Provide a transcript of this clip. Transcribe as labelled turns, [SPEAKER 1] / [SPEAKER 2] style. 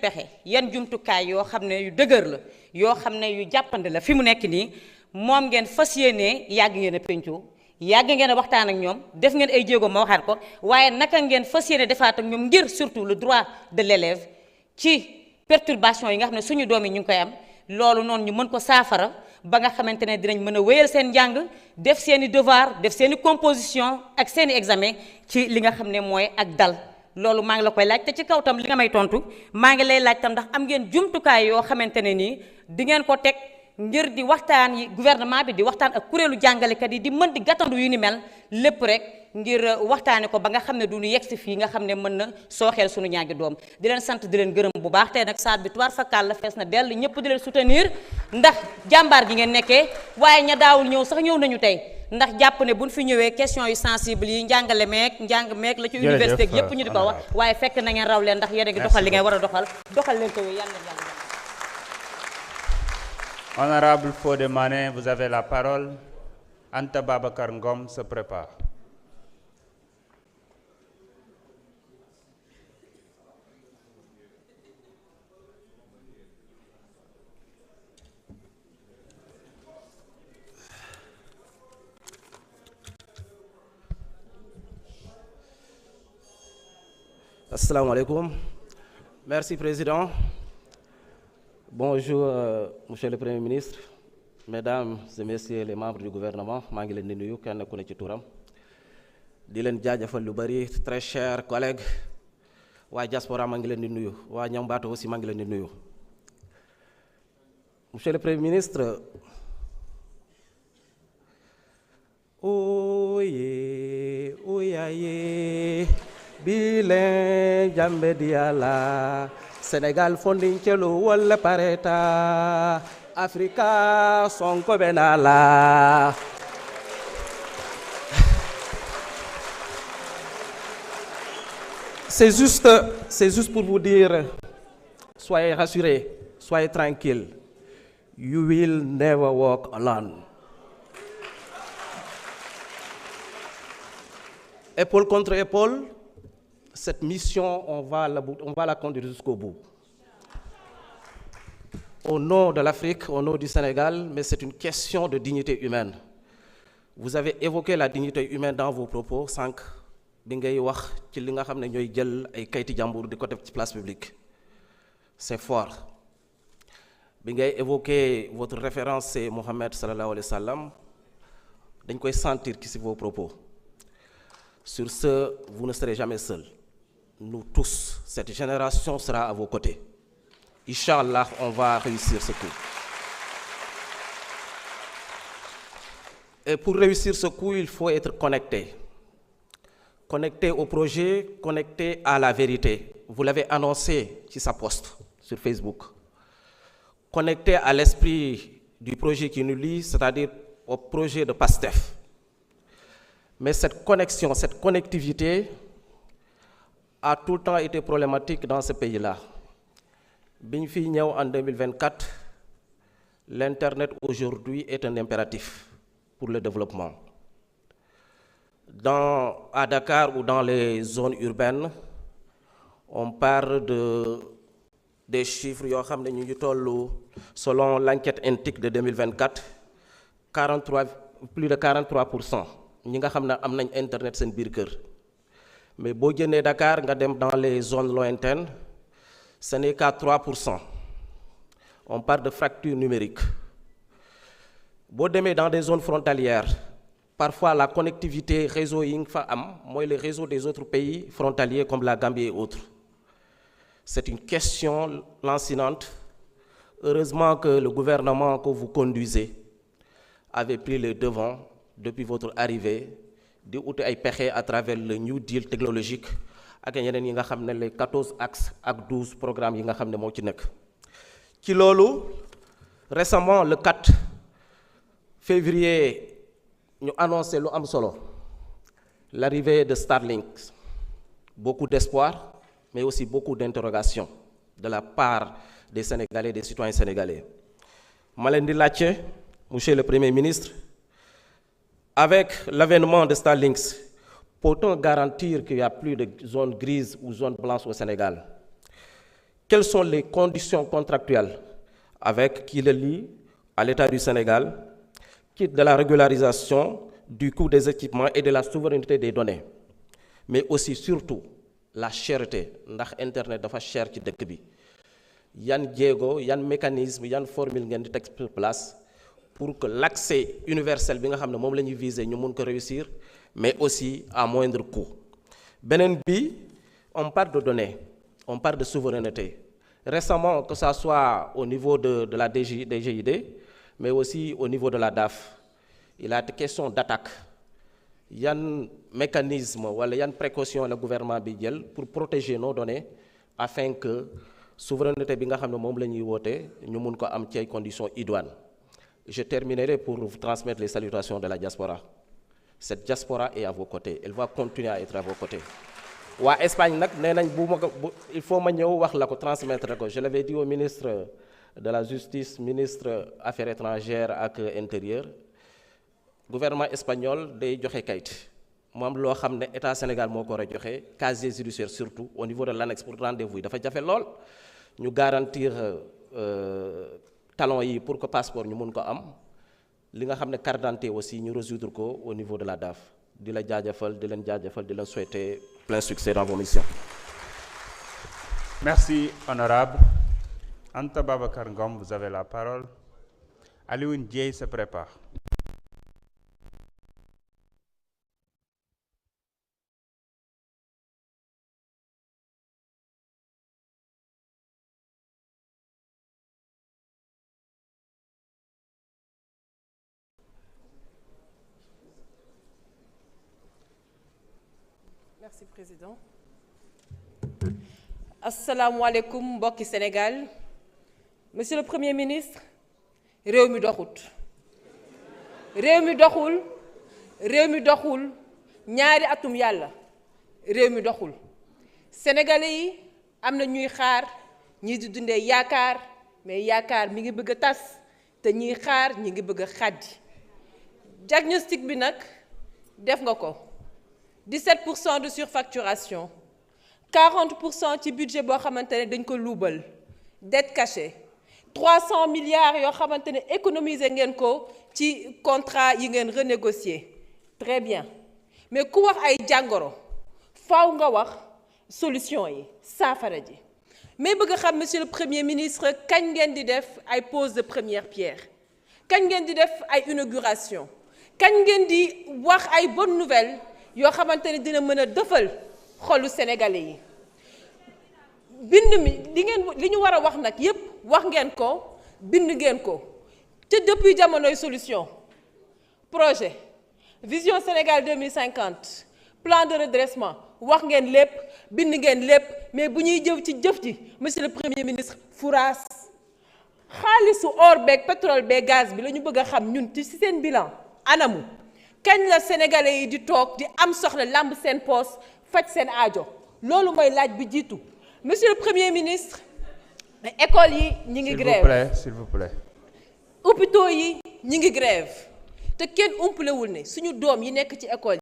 [SPEAKER 1] pexe yan jumtukaay yoo xam ne yu dëgër la yoo xam ne yu jàppandi la fi mu nekk nii moom ngeen fas yéenee yàgg ngeen a pencoo yàgg ngeen a waxtaan ak ñoom def ngeen ay jéego ma waxaat ko waaye naka ngeen fas yéene defaat ak ñoom ngir surtout le droit de l'élève ci perturbation yi nga xam ne suñu doom yi ñu ngi koy am loolu noonu ñu mën ko saafara ba nga xamante ne dinañ mën a wéyal seen njàng def seen i devoir def seen i composition ak seen i examen ci li nga xam ne mooy ak dal loolu maa ngi la koy laaj te ci kaw tam li nga may tontu maa ngi lay laaj tam ndax am ngeen jumtukaay yoo xamante ne nii di ngeen ko teg ngir di waxtaan yi gouvernement bi di waxtaan ak kuréelu jàngalekat yi di mën di gàttandu yu ni mel lépp rek ngir waxtaane ko ba nga xam ne du ñu yegg si fii nga xam ne mën na sooxeel suñu ñaagi doom di leen sant di leen gërëm bu baax tey nag saat bi tuwaar fakkaal la fees na dell ñëpp di leen soutenir ndax jàmbaar gi ngeen nekkee waaye ña daawul ñëw sax ñëw nañu tey ndax jàpp ne buñ fi ñëwee question yu sensible yi njàngale meek njàng meek la ci université gi yëpp ñu di ko wax waaye fekk na ngeen raw leen ndax yéen a ngi doxal li ngeen war a doxal leen ko yàlla na jàng.
[SPEAKER 2] Honorable Fodé Mané, vous avez la parole. Anta Babacar Ngom se prépare.
[SPEAKER 3] Assalamu alaikum. Merci, Président. Bonjour, Monsieur le Premier ministre, Mesdames et Messieurs les membres du gouvernement. maa ngi leen di nuyu kenn ku ne ci turam di leen jaajëfal lu bari très chers collègues waa diaspora maa ngi leen di nuyu waa Ñambato aussi maa ngi leen di nuyu. Monsieur le Premier ministre, oye oyaye bile jambe diala Sénégal fondincelu wala pareta Africa sonko benala. C'est juste pour vous dire, soyez rassurés, soyez tranquilles. You will never walk alone. Épaule contre épaule, cette mission, on va la conduire jusqu'au bout. Au nom de l'Afrique, au nom du Sénégal, mais c'est une question de dignité humaine. Vous avez évoqué la dignité humaine dans vos propos, sànq bi ngay wax ci li nga xam ne ñooy jël ay kayti jàmbur di ko def ci place publique. C'est fort. Bi ngay évoqué votre référence, c'est Mohammed sallallahu alayhi wa sallam. Dañ koy sentir ci vos propos. Sur ce, vous ne serez jamais seuls. Nous tous, cette génération sera à vos côtés. Inch'Allah, on va réussir ce coup. Et pour réussir ce coup, il faut être connecté. Connecté au projet, connecté à la vérité. Vous l'avez annoncé sur sa post sur Facebook. Connecté à l'esprit du projet qui nous lie, c'est-à-dire au projet de PASTEF. Mais cette connexion, cette connectivité a tout le temps été problématique dans ce pays-là. Biñ fi ñëw en 2024, l'Internet aujourd'hui est un impératif pour le développement. À Dakar ou dans les zones urbaines, on parle des chiffres yoo xam ne ñu ngi tollu selon l'enquête INTIC de 2024, plus de 43% ñi nga xam ne am nañ Internet seen biir kër. Mais boo génnee Dakar nga dem dans les zones lointaines, ce n'est qu'à 3%. On parle de fracture numérique. Boo demee dans des zones frontalières, parfois la connectivité réseau yi nga fa am mooy le réseau des autres pays frontaliers comme la Gambie et autres. C'est une question lancinante. Heureusement que le gouvernement que vous conduisez avait pris les devants depuis votre arrivée di uti ay pexe à travers le New Deal technologique ak yeneen yi nga xam ne les 14 axes ak 12 programmes yi nga xam ne moo ci nekk. Ci loolu récemment le 4 février ñu annoncé lu am solo l'arrivée de Starlink. Beaucoup d'espoir mais aussi beaucoup d'interrogations de la part des Sénégalais, des citoyens sénégalais. Ma leen di laajte, Monsieur le Premier ministre, avec l'avènement de Starlink, peut-on garantir qu'il n'y a plus de zones grises ou zones blanches au Sénégal? quelles sont les conditions contractuelles avec qui le lie à l'État du Sénégal, quitte de la régularisation du coût des équipements et de la souveraineté des données, mais aussi surtout la cherté ndax internet dafa cher ci dëkk bi yan jéego yan mécanisme yan formule ngeen di teg sur place pour que l'accès universel bi nga xam ne moom la ñuy viser ñu mun ko réussir, mais aussi à moindre coût. Beneen bi, on parle de données, on parle de souveraineté. Récemment, que ça soit au niveau de la DGID, mais aussi au niveau de la DAF, il a été question d'attaque. Il y a un mécanisme ou il y a une précaution le gouvernement bi jël pour protéger nos données afin que souveraineté bi nga xam ne moom la ñuy woote ñu mun ko am ci ay conditions idoines. Je terminerai pour vous transmettre les salutations de la diaspora. Cette diaspora est à vos côtés, elle va continuer à être à vos côtés. waa Espagne nag nee nañ il faut ma ñëw wax la ko transmettre ko. Je l'avais dit au ministre de la Justice, ministre Affaires étrangères ak Intérieur. Gouvernement espagnol day joxe kayit mu am loo xam ne état Sénégal moo ko war a joxe casier judiciaire surtout au niveau de l'annexe pour rendez-vous yi dafa jafe lool ñu garantir talons yi pour que passeport ñu mun ko am li nga xam ne carte d'identité aussi ñu résoudre ko au niveau de la DAF. di la jaajëfal di leen souhaiter plein succès dans vos missions.
[SPEAKER 2] Merci, honorable. Anta Babacar Ngom, vous avez la parole. Alioune Dieye se prépare.
[SPEAKER 4] Merci, Président. Assalamu alaikum, mbokki Sénégal. Monsieur le Premier ministre, réew mi doxut. réew mi doxul ñaari atum yàlla réew mi doxul. Sénégalais yi am na ñuy xaar ñii di dundee yaakaar mais yaakaar mi ngi bëgg a tas te ñiy xaar ñi ngi bëgg a xàddi. Diagnostic bi nag def nga ko. 17% de surfacturation, 40% ci budget boo xamante ne dañ ko luubal, dette cachée, 300 milliards yoo xamante ne économiser ngeen ko ci contrat yi ngeen renégocier. Très bien. Mais ku wax ay jàngoro faaw nga wax solution yi saafara ji. Mais bëgg xam monsieur le Premier ministre kañ ngeen di def ay pose de première pierre, kañ ngeen di def ay inauguration, kañ ngeen di wax ay bonnes nouvelles yoo xamante ne dina mën a dëfal xolu sénégalais yi. bind mi li ñu war a wax nag yépp wax ngeen ko bind ngeen ko te depuis jamonoy solution projet vision Sénégal 2050 plan de redressement wax ngeen lépp bind ngeen lépp mais bu ñuy jëw ci jëf ji monsieur le Premier ministre furaas xaalisu or beeg pétrole beeg gaz bi la ñu bëgg a xam ñun ci seen bilan anamu. kañ la sénégalais yi di toog di am soxla lamb seen poos faj seen aajo loolu mooy laaj bi jiitu monsieur le Premier ministre école yi ñi ngi grève
[SPEAKER 2] s'il vous plaît
[SPEAKER 4] hôpitaux yi ñi ngi grève te kenn umpalewul ne suñu doom yi nekk ci école